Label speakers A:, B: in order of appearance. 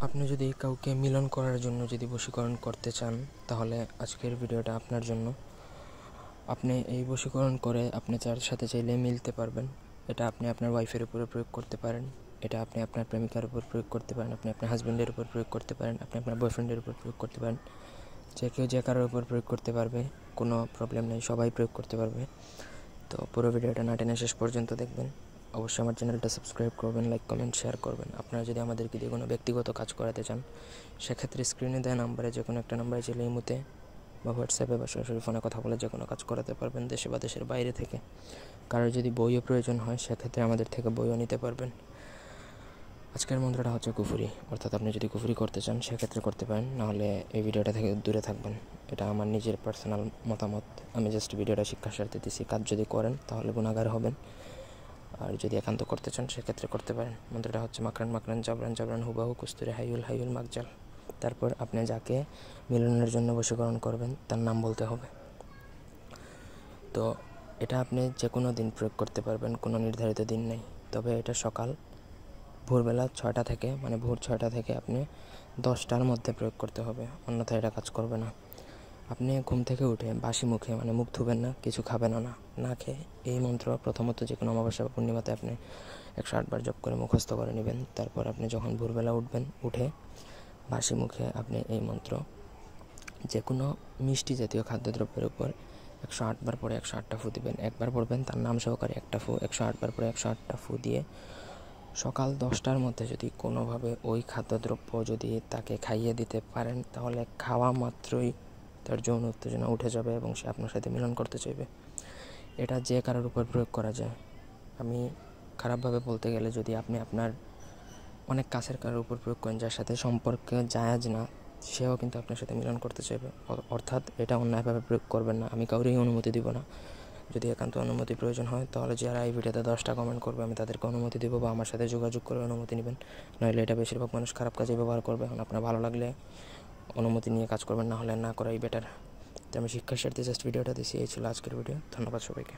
A: আপনি যদি কাউকে মিলন করার জন্য যদি বশীকরণ করতে চান, তাহলে আজকের ভিডিওটা আপনার জন্য। আপনি এই বশীকরণ করে আপনি যার সাথে চাইলে মিলতে পারবেন। এটা আপনি আপনার ওয়াইফের উপরে প্রয়োগ করতে পারেন, এটা আপনি আপনার প্রেমিকার উপর প্রয়োগ করতে পারেন, আপনি আপনার হাজব্যান্ডের উপর প্রয়োগ করতে পারেন, আপনি আপনার বয়ফ্রেন্ডের উপর প্রয়োগ করতে পারেন। যে কেউ যে কারোর উপর প্রয়োগ করতে পারবে, কোনো প্রবলেম নেই, সবাই প্রয়োগ করতে পারবে। তো পুরো ভিডিওটা না টেনে শেষ পর্যন্ত দেখবেন। অবশ্যই আমার চ্যানেলটা সাবস্ক্রাইব করবেন, লাইক কমেন্ট শেয়ার করবেন। আপনারা যদি আমাদেরকে দিয়ে কোনো ব্যক্তিগত কাজ করাতে চান, সেক্ষেত্রে স্ক্রিনে দেওয়া নাম্বারে যে কোনো একটা নাম্বারে চাইলে ইমোতে বা হোয়াটসঅ্যাপে বা সরাসরি ফোনে কথা বলে যে কোনো কাজ করাতে পারবেন, দেশে বা দেশের বাইরে থেকে। কারোর যদি বইও প্রয়োজন হয়, সেক্ষেত্রে আমাদের থেকে বইও নিতে পারবেন। আজকের মন্ত্রটা হচ্ছে কুফরি, অর্থাৎ আপনি যদি কুফরি করতে চান সেক্ষেত্রে করতে পারেন, নাহলে এই ভিডিওটা থেকে দূরে থাকবেন। এটা আমার নিজের পার্সোনাল মতামত, আমি জাস্ট ভিডিওটা শিক্ষার স্বার্থে দিচ্ছি। কাজ যদি করেন তাহলে গুনাহগার হবেন, আর যদি একান্ত করতে চান সেক্ষেত্রে করতে পারেন। মন্ত্রটা হচ্ছে মাকরান মাকরান জাবরান জাবরান হুবাহু কুস্তুরে হাইউল হাইউল মাকজাল। তারপর আপনি যাকে মিলনের জন্য বশীকরণ করবেন তার নাম বলতে হবে। তো এটা আপনি যে কোনো দিন প্রয়োগ করতে পারবেন, কোনো নির্ধারিত দিন নেই। তবে এটা সকাল ভোরবেলা 6টা থেকে, মানে ভোর 6টা থেকে আপনি 10টার মধ্যে প্রয়োগ করতে হবে, অন্যথায় এটা কাজ করবে না। আপনি ঘুম থেকে উঠে বাসি মুখে, মানে মুখ ধুবেন না, কিছু খাবেনও না, না খেয়ে এই মন্ত্র প্রথমত যে কোনো অমাবস্যা বা পূর্ণিমাতে আপনি 108 বার জপ করে মুখস্থ করে নেবেন। তারপর আপনি যখন ভোরবেলা উঠবেন, উঠে বাসি মুখে আপনি এই মন্ত্র যে কোনো মিষ্টি জাতীয় খাদ্যদ্রব্যের উপর 108 বার পরে 108টা ফু দিবেন। একবার পড়বেন তার নাম সহকারে একটা ফু, 108 বার পরে 108টা ফু দিয়ে সকাল 10টার মধ্যে যদি কোনোভাবে ওই খাদ্যদ্রব্য যদি তাকে খাইয়ে দিতে পারেন, তাহলে খাওয়া মাত্রই তার যৌন উত্তেজনা উঠে যাবে এবং সে আপনার সাথে মিলন করতে চাইবে। এটা যে কারোর উপর প্রয়োগ করা যায়। আমি খারাপভাবে বলতে গেলে, যদি আপনি আপনার অনেক কাছের কারোর উপর প্রয়োগ করেন যার সাথে সম্পর্কে জায়েজ না, সেও কিন্তু আপনার সাথে মিলন করতে চাইবে। অর্থাৎ এটা অন্যায়ভাবে প্রয়োগ করবেন না, আমি কাউরেই অনুমতি দিব না। যদি একান্ত অনুমতি প্রয়োজন হয়, তাহলে যারা এই ভিডিওতে 10টা কমেন্ট করবে আমি তাদেরকে অনুমতি দেবো, বা আমার সাথে যোগাযোগ করে অনুমতি নেবেন। নইলে এটা বেশিরভাগ মানুষ খারাপ কাজে ব্যবহার করবে। এখন আপনার ভালো লাগলে অনুমতি নিয়ে কাজ করবেন, না হলে না করাই বেটার। তো আমি শিক্ষার স্বার্থে জাস্ট ভিডিওটা দিচ্ছি। এই ছিল আজকের ভিডিও। ধন্যবাদ সবাইকে।